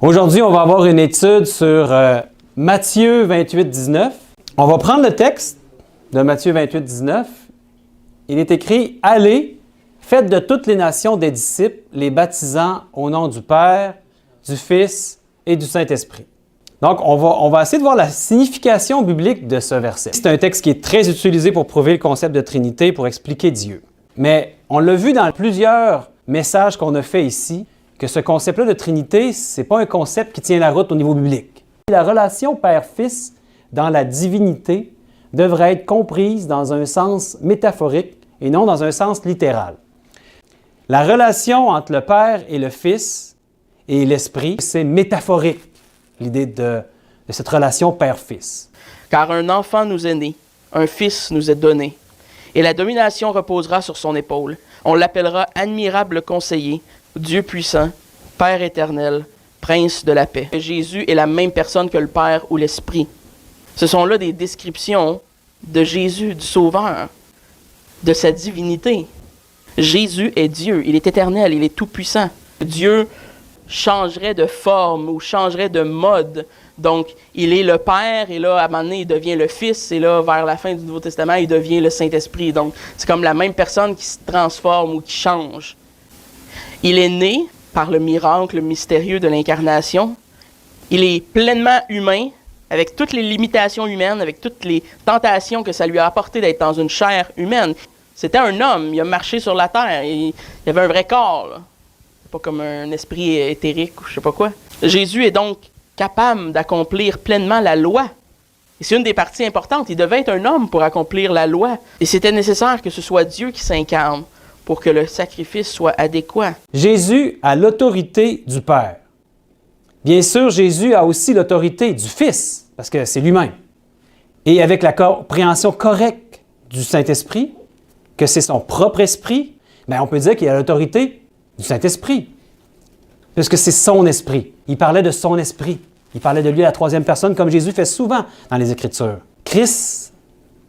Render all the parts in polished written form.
Aujourd'hui, on va avoir une étude sur Matthieu 28, 19. On va prendre le texte de Matthieu 28, 19. Il est écrit « Allez, faites de toutes les nations des disciples, les baptisant au nom du Père, du Fils et du Saint-Esprit. » Donc, on va essayer de voir la signification biblique de ce verset. C'est un texte qui est très utilisé pour prouver le concept de Trinité, pour expliquer Dieu. Mais on l'a vu dans plusieurs messages qu'on a fait ici, que ce concept-là de Trinité, ce n'est pas un concept qui tient la route au niveau biblique. La relation Père-Fils dans la divinité devrait être comprise dans un sens métaphorique et non dans un sens littéral. La relation entre le Père et le Fils et l'Esprit, c'est métaphorique, l'idée de cette relation Père-Fils. Car un enfant nous est né, un fils nous est donné, et la domination reposera sur son épaule. On l'appellera admirable conseiller, Dieu puissant, Père éternel, Prince de la paix. Jésus est la même personne que le Père ou l'Esprit. Ce sont là des descriptions de Jésus, du Sauveur, de sa divinité. Jésus est Dieu, il est éternel, il est tout-puissant. Dieu changerait de forme ou changerait de mode. Donc, il est le Père, et là, à un moment donné, il devient le Fils, et là, vers la fin du Nouveau Testament, il devient le Saint-Esprit. Donc, c'est comme la même personne qui se transforme ou qui change. Il est né par le miracle mystérieux de l'incarnation. Il est pleinement humain, avec toutes les limitations humaines, avec toutes les tentations que ça lui a apporté d'être dans une chair humaine. C'était un homme, il a marché sur la terre, il avait un vrai corps, là. Pas comme un esprit éthérique ou je sais pas quoi. Jésus est donc capable d'accomplir pleinement la loi. Et c'est une des parties importantes. Il devait être un homme pour accomplir la loi. Et c'était nécessaire que ce soit Dieu qui s'incarne pour que le sacrifice soit adéquat. Jésus a l'autorité du Père. Bien sûr, Jésus a aussi l'autorité du Fils, parce que c'est lui-même. Et avec la compréhension correcte du Saint-Esprit, que c'est son propre esprit, bien, on peut dire qu'il a l'autorité du Saint-Esprit, puisque c'est son esprit. Il parlait de son esprit. Il parlait de lui à la troisième personne, comme Jésus fait souvent dans les Écritures. Christ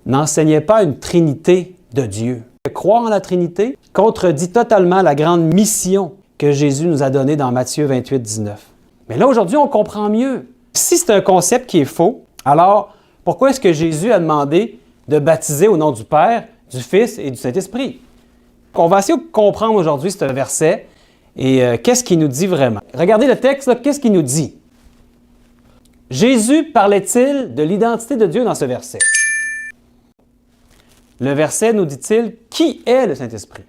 n'enseignait pas une trinité de Dieu. Croire en la Trinité contredit totalement la grande mission que Jésus nous a donnée dans Matthieu 28, 19. Mais là, aujourd'hui, on comprend mieux. Si c'est un concept qui est faux, alors pourquoi est-ce que Jésus a demandé de baptiser au nom du Père, du Fils et du Saint-Esprit? On va essayer de comprendre aujourd'hui ce verset et qu'est-ce qu'il nous dit vraiment. Regardez le texte, là, qu'est-ce qu'il nous dit? Jésus parlait-il de l'identité de Dieu dans ce verset? Le verset nous dit-il qui est le Saint-Esprit?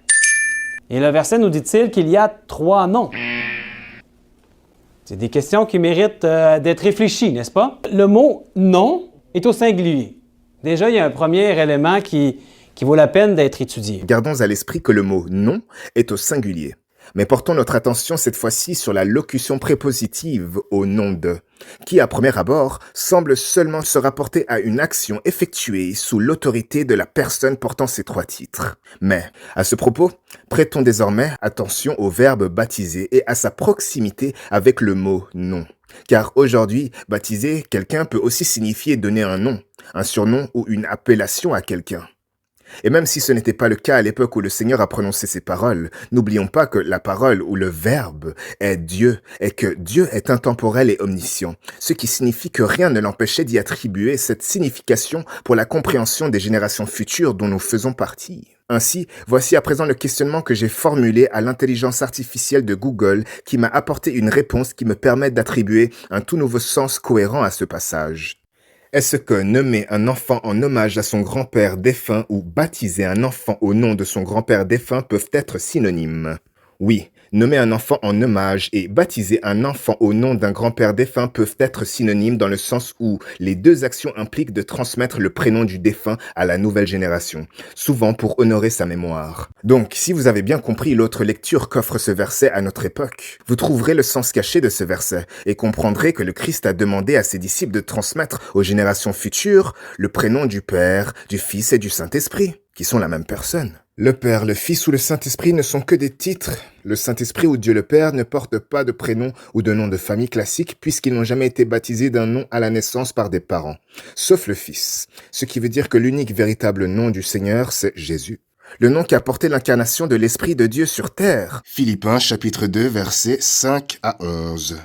Et le verset nous dit-il qu'il y a 3 noms. C'est des questions qui méritent d'être réfléchies, n'est-ce pas? Le mot « nom » est au singulier. Déjà, il y a un premier élément qui vaut la peine d'être étudié. Gardons à l'esprit que le mot « non » est au singulier. Mais portons notre attention cette fois-ci sur la locution prépositive au nom de, qui à premier abord semble seulement se rapporter à une action effectuée sous l'autorité de la personne portant ces 3 titres. Mais, à ce propos, prêtons désormais attention au verbe baptiser et à sa proximité avec le mot nom. Car aujourd'hui, baptiser quelqu'un peut aussi signifier donner un nom, un surnom ou une appellation à quelqu'un. Et même si ce n'était pas le cas à l'époque où le Seigneur a prononcé ces paroles, n'oublions pas que la parole ou le verbe est Dieu et que Dieu est intemporel et omniscient, ce qui signifie que rien ne l'empêchait d'y attribuer cette signification pour la compréhension des générations futures dont nous faisons partie. Ainsi, voici à présent le questionnement que j'ai formulé à l'intelligence artificielle de Google qui m'a apporté une réponse qui me permet d'attribuer un tout nouveau sens cohérent à ce passage. Est-ce que nommer un enfant en hommage à son grand-père défunt ou baptiser un enfant au nom de son grand-père défunt peuvent être synonymes? Oui, nommer un enfant en hommage et baptiser un enfant au nom d'un grand-père défunt peuvent être synonymes dans le sens où les 2 actions impliquent de transmettre le prénom du défunt à la nouvelle génération, souvent pour honorer sa mémoire. Donc, si vous avez bien compris l'autre lecture qu'offre ce verset à notre époque, vous trouverez le sens caché de ce verset et comprendrez que le Christ a demandé à ses disciples de transmettre aux générations futures le prénom du Père, du Fils et du Saint-Esprit, qui sont la même personne. Le Père, le Fils ou le Saint-Esprit ne sont que des titres. Le Saint-Esprit ou Dieu le Père ne porte pas de prénom ou de nom de famille classique puisqu'ils n'ont jamais été baptisés d'un nom à la naissance par des parents, sauf le Fils. Ce qui veut dire que l'unique véritable nom du Seigneur, c'est Jésus. Le nom qui a porté l'incarnation de l'Esprit de Dieu sur terre. Philippiens chapitre 2 versets 5 à 11.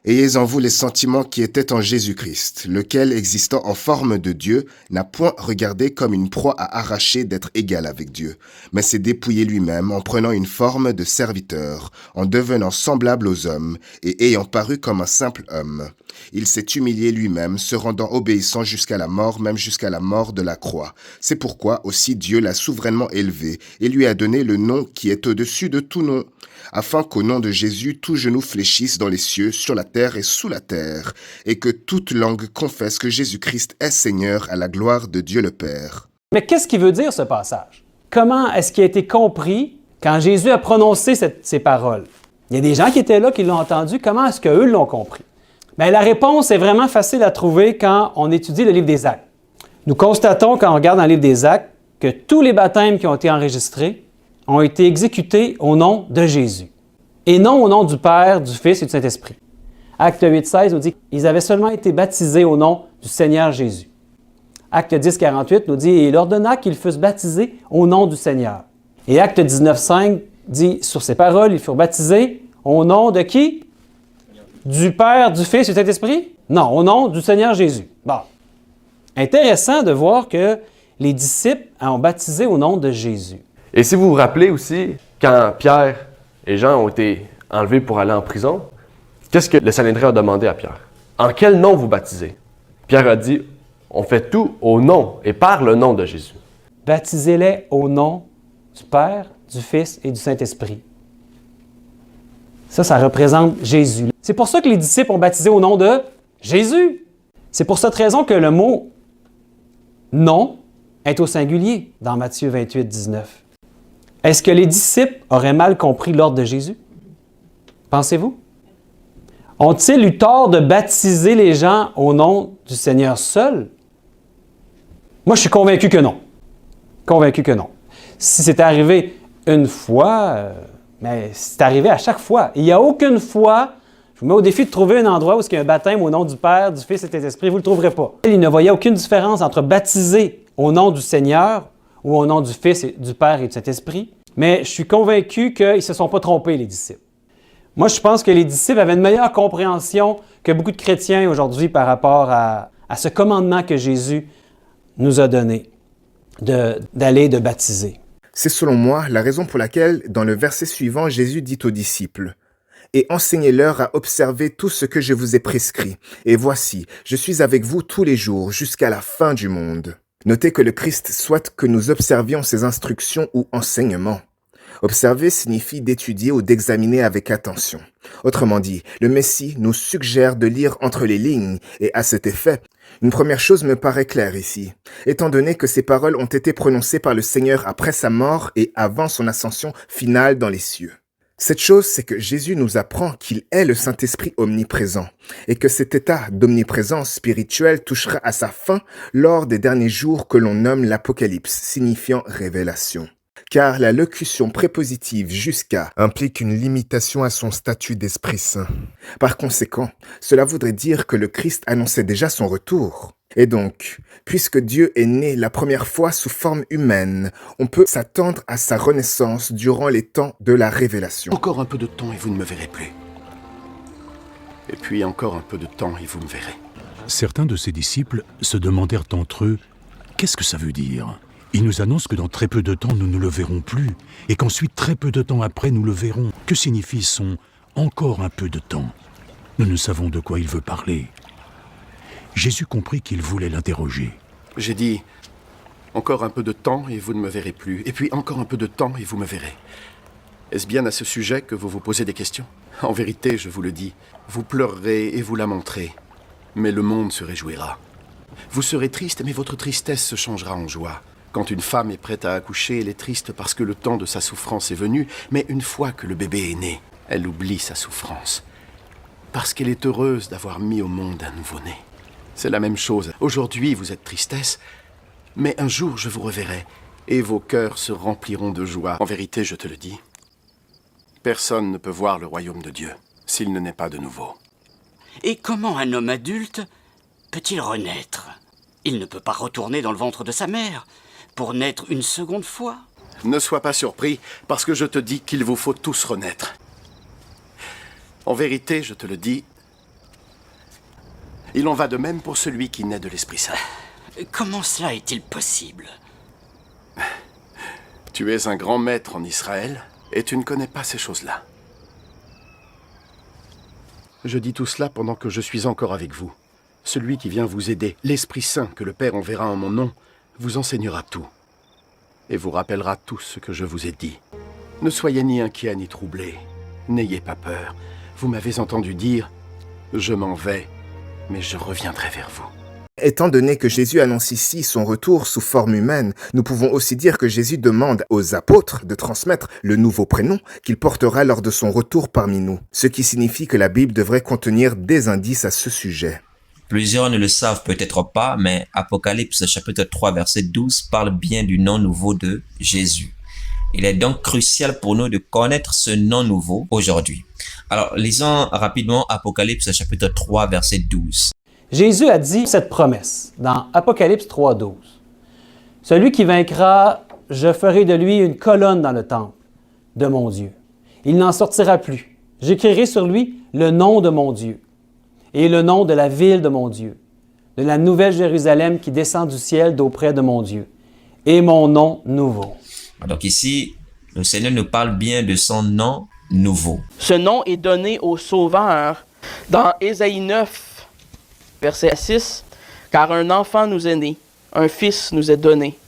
Ayez en vous les sentiments qui étaient en Jésus-Christ, lequel, existant en forme de Dieu, n'a point regardé comme une proie à arracher d'être égal avec Dieu, mais s'est dépouillé lui-même en prenant une forme de serviteur, en devenant semblable aux hommes, et ayant paru comme un simple homme. Il s'est humilié lui-même, se rendant obéissant jusqu'à la mort, même jusqu'à la mort de la croix. C'est pourquoi aussi Dieu l'a souverainement élevé, et lui a donné le nom qui est au-dessus de tout nom, afin qu'au nom de Jésus, tout genou fléchisse dans les cieux, sur la terre et sous la terre, et que toute langue confesse que Jésus-Christ est Seigneur à la gloire de Dieu le Père. Mais qu'est-ce qu'il veut dire ce passage? Comment est-ce qu'il a été compris quand Jésus a prononcé ces paroles? Il y a des gens qui étaient là, qui l'ont entendu. Comment est-ce qu'eux l'ont compris? Bien, la réponse est vraiment facile à trouver quand on étudie le livre des Actes. Nous constatons, quand on regarde dans le livre des Actes, que tous les baptêmes qui ont été enregistrés ont été exécutés au nom de Jésus, et non au nom du Père, du Fils et du Saint-Esprit. Acte 8,16 nous dit qu'ils avaient seulement été baptisés au nom du Seigneur Jésus. Acte 10,48 nous dit « Et il ordonna qu'ils fussent baptisés au nom du Seigneur. » Et Acte 19,5 dit « Sur ces paroles, ils furent baptisés au nom de qui? Du Père, du Fils et du Saint-Esprit? Non, au nom du Seigneur Jésus. » Bon. Intéressant de voir que les disciples ont baptisé au nom de Jésus. Et si vous vous rappelez aussi, quand Pierre et Jean ont été enlevés pour aller en prison, qu'est-ce que le Sanhédrin a demandé à Pierre? En quel nom vous baptisez? Pierre a dit, on fait tout au nom et par le nom de Jésus. Baptisez-les au nom du Père, du Fils et du Saint-Esprit. Ça représente Jésus. C'est pour ça que les disciples ont baptisé au nom de Jésus. C'est pour cette raison que le mot « nom » est au singulier dans Matthieu 28, 19. Est-ce que les disciples auraient mal compris l'ordre de Jésus? Pensez-vous? Ont-ils eu tort de baptiser les gens au nom du Seigneur seul? Moi, je suis convaincu que non. Convaincu que non. Si c'est arrivé une fois, mais c'est arrivé à chaque fois. Il n'y a aucune fois, je vous mets au défi de trouver un endroit où il y a un baptême au nom du Père, du Fils et du Saint-Esprit, vous ne le trouverez pas. Il ne voyait aucune différence entre baptiser au nom du Seigneur ou au nom du Fils, du Père et du Saint-Esprit. Mais je suis convaincu qu'ils ne se sont pas trompés, les disciples. Moi, je pense que les disciples avaient une meilleure compréhension que beaucoup de chrétiens aujourd'hui par rapport à ce commandement que Jésus nous a donné, d'aller de baptiser. C'est selon moi la raison pour laquelle, dans le verset suivant, Jésus dit aux disciples « Et enseignez-leur à observer tout ce que je vous ai prescrit. Et voici, je suis avec vous tous les jours jusqu'à la fin du monde. » Notez que le Christ souhaite que nous observions ses instructions ou enseignements. Observer signifie d'étudier ou d'examiner avec attention. Autrement dit, le Messie nous suggère de lire entre les lignes et à cet effet, une première chose me paraît claire ici, étant donné que ces paroles ont été prononcées par le Seigneur après sa mort et avant son ascension finale dans les cieux. Cette chose, c'est que Jésus nous apprend qu'il est le Saint-Esprit omniprésent et que cet état d'omniprésence spirituelle touchera à sa fin lors des derniers jours que l'on nomme l'Apocalypse, signifiant révélation. Car la locution prépositive « jusqu'à » implique une limitation à son statut d'Esprit Saint. Par conséquent, cela voudrait dire que le Christ annonçait déjà son retour. Et donc, puisque Dieu est né la première fois sous forme humaine, on peut s'attendre à sa renaissance durant les temps de la révélation. Encore un peu de temps et vous ne me verrez plus. Et puis encore un peu de temps et vous me verrez. Certains de ses disciples se demandèrent entre eux « Qu'est-ce que ça veut dire ? Il nous annonce que dans très peu de temps nous ne le verrons plus et qu'ensuite très peu de temps après nous le verrons. Que signifie son « encore un peu de temps » ? Nous ne savons de quoi il veut parler. Jésus comprit qu'il voulait l'interroger. J'ai dit, encore un peu de temps et vous ne me verrez plus. Et puis encore un peu de temps et vous me verrez. Est-ce bien à ce sujet que vous vous posez des questions? En vérité, je vous le dis, vous pleurerez et vous lamenterez, mais le monde se réjouira. Vous serez triste, mais votre tristesse se changera en joie. Quand une femme est prête à accoucher, elle est triste parce que le temps de sa souffrance est venu, mais une fois que le bébé est né, elle oublie sa souffrance. Parce qu'elle est heureuse d'avoir mis au monde un nouveau-né. C'est la même chose. Aujourd'hui, vous êtes tristesse, mais un jour, je vous reverrai, et vos cœurs se rempliront de joie. En vérité, je te le dis, personne ne peut voir le royaume de Dieu s'il ne naît pas de nouveau. Et comment un homme adulte peut-il renaître? Il ne peut pas retourner dans le ventre de sa mère pour naître une seconde fois. Ne sois pas surpris, parce que je te dis qu'il vous faut tous renaître. En vérité, je te le dis, Il en va de même pour celui qui naît de l'Esprit Saint. Comment cela est-il possible? Tu es un grand maître en Israël et tu ne connais pas ces choses-là. Je dis tout cela pendant que je suis encore avec vous. Celui qui vient vous aider, l'Esprit Saint que le Père enverra en mon nom, vous enseignera tout et vous rappellera tout ce que je vous ai dit. Ne soyez ni inquiets ni troublés. N'ayez pas peur. Vous m'avez entendu dire, je m'en vais, mais je reviendrai vers vous. Étant donné que Jésus annonce ici son retour sous forme humaine, nous pouvons aussi dire que Jésus demande aux apôtres de transmettre le nouveau prénom qu'il portera lors de son retour parmi nous, ce qui signifie que la Bible devrait contenir des indices à ce sujet. Plusieurs ne le savent peut-être pas, mais Apocalypse chapitre 3 verset 12 parle bien du nom nouveau de Jésus. Il est donc crucial pour nous de connaître ce nom nouveau aujourd'hui. Alors, lisons rapidement Apocalypse chapitre 3 verset 12. Jésus a dit cette promesse dans Apocalypse 3,12. « Celui qui vaincra, je ferai de lui une colonne dans le temple de mon Dieu. Il n'en sortira plus. J'écrirai sur lui le nom de mon Dieu et le nom de la ville de mon Dieu, de la nouvelle Jérusalem qui descend du ciel d'auprès de mon Dieu, et mon nom nouveau. » Donc ici, le Seigneur nous parle bien de son nom nouveau. Ce nom est donné au Sauveur dans Ésaïe 9, verset 6, « Car un enfant nous est né, un fils nous est donné,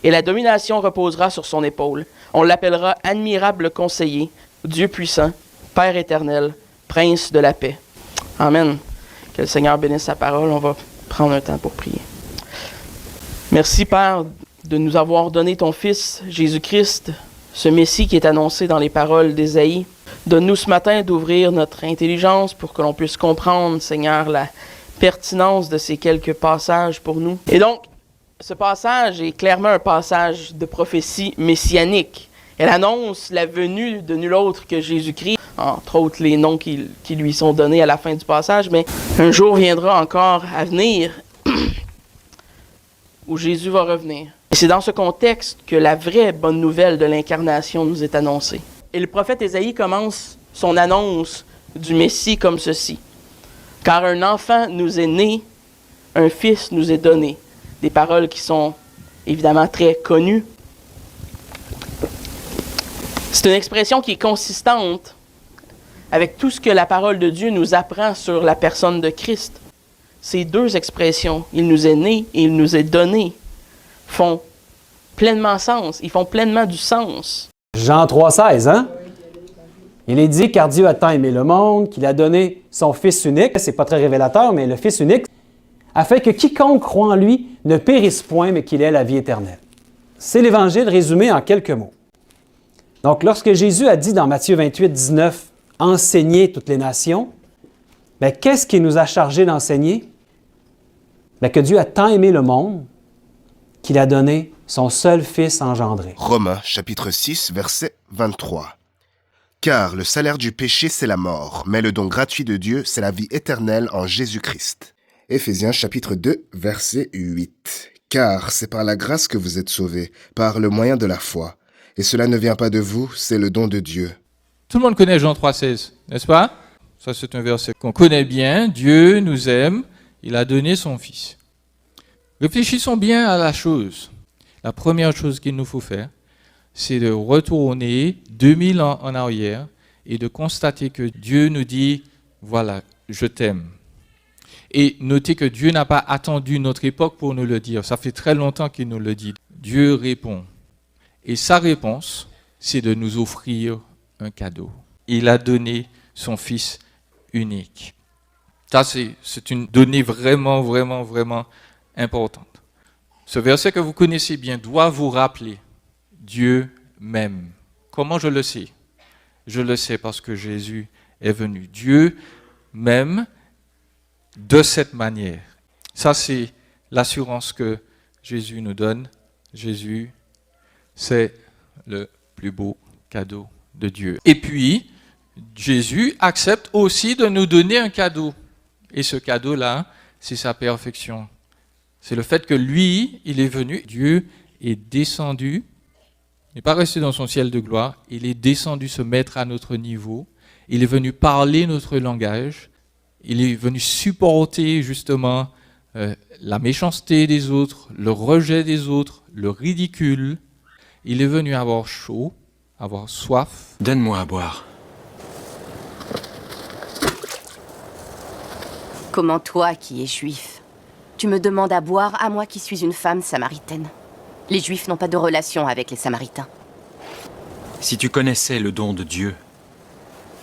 et la domination reposera sur son épaule. On l'appellera admirable conseiller, Dieu puissant, Père éternel, Prince de la paix. » Amen. Que le Seigneur bénisse sa parole. On va prendre un temps pour prier. Merci, Père, de nous avoir donné ton Fils, Jésus-Christ, ce Messie qui est annoncé dans les paroles d'Ésaïe. Donne-nous ce matin d'ouvrir notre intelligence pour que l'on puisse comprendre, Seigneur, la pertinence de ces quelques passages pour nous. Et donc, ce passage est clairement un passage de prophétie messianique. Elle annonce la venue de nul autre que Jésus-Christ, entre autres les noms qui lui sont donnés à la fin du passage, mais un jour viendra encore à venir où Jésus va revenir. Et c'est dans ce contexte que la vraie bonne nouvelle de l'incarnation nous est annoncée. Et le prophète Ésaïe commence son annonce du Messie comme ceci. « Car un enfant nous est né, un fils nous est donné. » Des paroles qui sont évidemment très connues. C'est une expression qui est consistante avec tout ce que la parole de Dieu nous apprend sur la personne de Christ. Ces deux expressions, « il nous est né » et « il nous est donné », font pleinement sens, ils font pleinement du sens. Jean 3,16, hein? Il est dit, car Dieu a tant aimé le monde, qu'il a donné son Fils unique, c'est pas très révélateur, mais le Fils unique, afin que quiconque croit en lui ne périsse point, mais qu'il ait la vie éternelle. C'est l'Évangile résumé en quelques mots. Donc, lorsque Jésus a dit dans Matthieu 28, 19, « Enseignez toutes les nations », bien, qu'est-ce qu'il nous a chargé d'enseigner? Bien, que Dieu a tant aimé le monde qu'il a donné son seul Fils engendré. Romains chapitre 6, verset 23. Car le salaire du péché, c'est la mort, mais le don gratuit de Dieu, c'est la vie éternelle en Jésus-Christ. Éphésiens chapitre 2, verset 8. Car c'est par la grâce que vous êtes sauvés, par le moyen de la foi. Et cela ne vient pas de vous, c'est le don de Dieu. Tout le monde connaît Jean 3,16, n'est-ce pas? Ça, c'est un verset qu'on connaît bien. Dieu nous aime, il a donné son Fils. Réfléchissons bien à la chose. La première chose qu'il nous faut faire, c'est de retourner 2000 ans en arrière et de constater que Dieu nous dit, voilà, je t'aime. Et notez que Dieu n'a pas attendu notre époque pour nous le dire. Ça fait très longtemps qu'il nous le dit. Dieu répond. Et sa réponse, c'est de nous offrir un cadeau. Il a donné son Fils unique. Ça, c'est une donnée vraiment, vraiment, vraiment importante. Ce verset que vous connaissez bien doit vous rappeler Dieu m'aime. Comment je le sais? Je le sais parce que Jésus est venu. Dieu m'aime de cette manière. Ça, c'est l'assurance que Jésus nous donne. Jésus, c'est le plus beau cadeau de Dieu. Et puis, Jésus accepte aussi de nous donner un cadeau. Et ce cadeau-là, c'est sa perfection. C'est le fait que lui, il est venu, Dieu est descendu, il n'est pas resté dans son ciel de gloire, il est descendu se mettre à notre niveau, il est venu parler notre langage, Il est venu supporter justement la méchanceté des autres, le rejet des autres, le ridicule. Il est venu avoir chaud, avoir soif. Donne-moi à boire. Comment toi, qui es juif, tu me demandes à boire à moi qui suis une femme samaritaine? Les Juifs n'ont pas de relation avec les Samaritains. Si tu connaissais le don de Dieu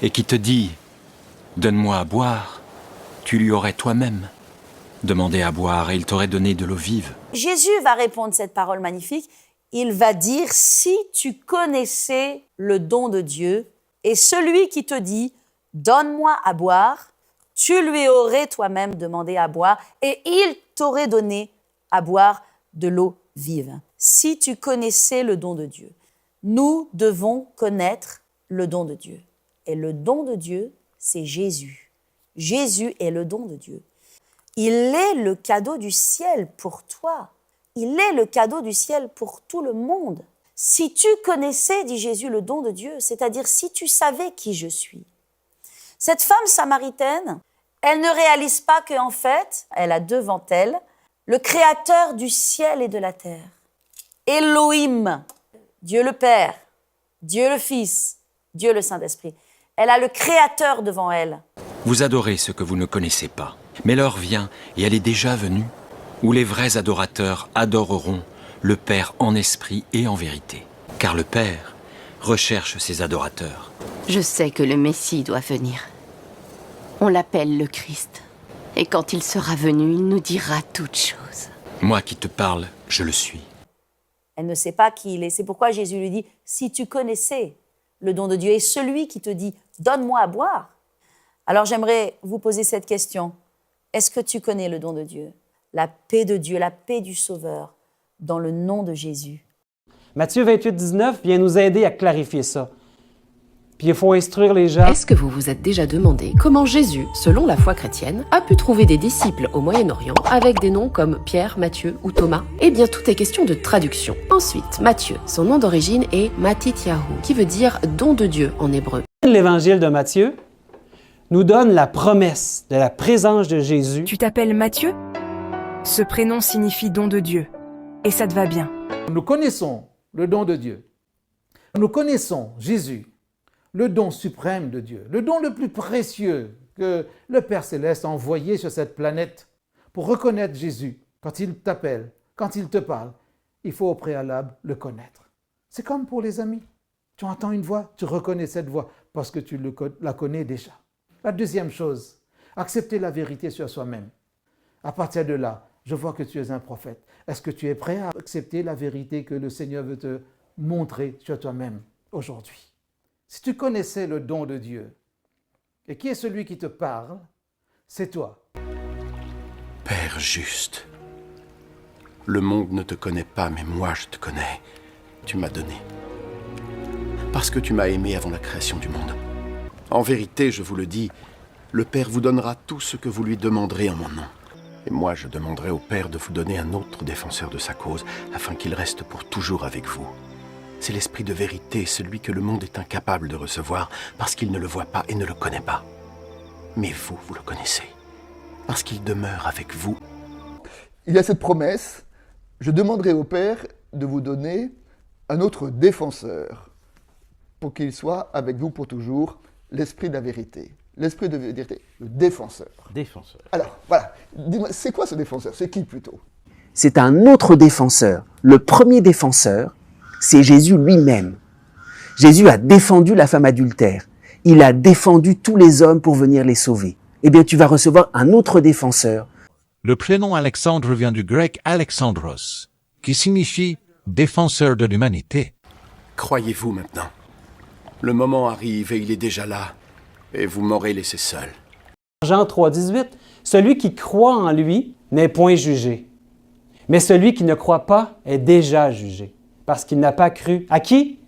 et qui te dit « Donne-moi à boire », tu lui aurais toi-même demandé à boire et il t'aurait donné de l'eau vive. Jésus va répondre cette parole magnifique. Il va dire « Si tu connaissais le don de Dieu et celui qui te dit « Donne-moi à boire », tu lui aurais toi-même demandé à boire et il t'aurait donné à boire de l'eau vive. Si tu connaissais le don de Dieu, nous devons connaître le don de Dieu. Et le don de Dieu, c'est Jésus. Jésus est le don de Dieu. Il est le cadeau du ciel pour toi. Il est le cadeau du ciel pour tout le monde. Si tu connaissais, dit Jésus, le don de Dieu, c'est-à-dire si tu savais qui je suis. Cette femme samaritaine, elle ne réalise pas qu'en fait, elle a devant elle le Créateur du ciel et de la terre. Elohim, Dieu le Père, Dieu le Fils, Dieu le Saint-Esprit. Elle a le Créateur devant elle. Vous adorez ce que vous ne connaissez pas. Mais l'heure vient, et elle est déjà venue, où les vrais adorateurs adoreront le Père en esprit et en vérité. Car le Père recherche ses adorateurs. Je sais que le Messie doit venir. On l'appelle le Christ. Et quand il sera venu, il nous dira toutes choses. Moi qui te parle, je le suis. Elle ne sait pas qui il est. C'est pourquoi Jésus lui dit, si tu connaissais le don de Dieu et celui qui te dit, donne-moi à boire. Alors j'aimerais vous poser cette question. Est-ce que tu connais le don de Dieu? La paix de Dieu, la paix du Sauveur, dans le nom de Jésus. Matthieu 28, 19 vient nous aider à clarifier ça. Puis il faut instruire les gens. Est-ce que vous vous êtes déjà demandé comment Jésus, selon la foi chrétienne, a pu trouver des disciples au Moyen-Orient avec des noms comme Pierre, Matthieu ou Thomas? Eh bien, tout est question de traduction. Ensuite, Matthieu, son nom d'origine est Matityahu, qui veut dire don de Dieu en hébreu. L'évangile de Matthieu nous donne la promesse de la présence de Jésus. Tu t'appelles Matthieu? Ce prénom signifie don de Dieu. Et ça te va bien. Nous connaissons le don de Dieu. Nous connaissons Jésus, le don suprême de Dieu, le don le plus précieux que le Père Céleste a envoyé sur cette planète. Pour reconnaître Jésus, quand il t'appelle, quand il te parle, il faut au préalable le connaître. C'est comme pour les amis. Tu entends une voix, tu reconnais cette voix parce que tu la connais déjà. La deuxième chose, accepter la vérité sur soi-même. À partir de là, je vois que tu es un prophète. Est-ce que tu es prêt à accepter la vérité que le Seigneur veut te montrer sur toi-même aujourd'hui? Si tu connaissais le don de Dieu, et qui est celui qui te parle, c'est toi. Père juste, le monde ne te connaît pas, mais moi je te connais. Tu m'as donné. Parce que tu m'as aimé avant la création du monde. En vérité, je vous le dis, le Père vous donnera tout ce que vous lui demanderez en mon nom. Et moi, je demanderai au Père de vous donner un autre défenseur de sa cause, afin qu'il reste pour toujours avec vous. C'est l'esprit de vérité, celui que le monde est incapable de recevoir, parce qu'il ne le voit pas et ne le connaît pas. Mais vous, vous le connaissez, parce qu'il demeure avec vous. Il y a cette promesse, je demanderai au Père de vous donner un autre défenseur, pour qu'il soit avec vous pour toujours, l'esprit de la vérité. L'esprit de vérité, le défenseur. Défenseur. Alors, voilà. Dis-moi, c'est quoi ce défenseur? C'est qui plutôt? C'est un autre défenseur. Le premier défenseur, c'est Jésus lui-même. Jésus a défendu la femme adultère. Il a défendu tous les hommes pour venir les sauver. Eh bien, tu vas recevoir un autre défenseur. Le prénom Alexandre vient du grec Alexandros, qui signifie défenseur de l'humanité. Croyez-vous maintenant? Le moment arrive et il est déjà là. Et vous m'aurez laissé seul. Jean 3, 18, celui qui croit en lui n'est point jugé. Mais celui qui ne croit pas est déjà jugé, parce qu'il n'a pas cru. À qui?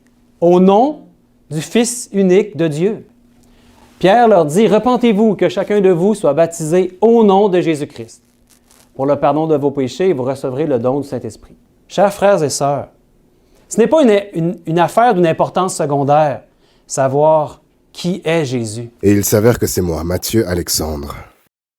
Au nom du Fils unique de Dieu. Pierre leur dit, repentez-vous, que chacun de vous soit baptisé au nom de Jésus-Christ. Pour le pardon de vos péchés, vous recevrez le don du Saint-Esprit. Chers frères et sœurs, ce n'est pas une affaire d'une importance secondaire, savoir qui est Jésus. Et il s'avère que c'est moi, Matthieu Alexandre.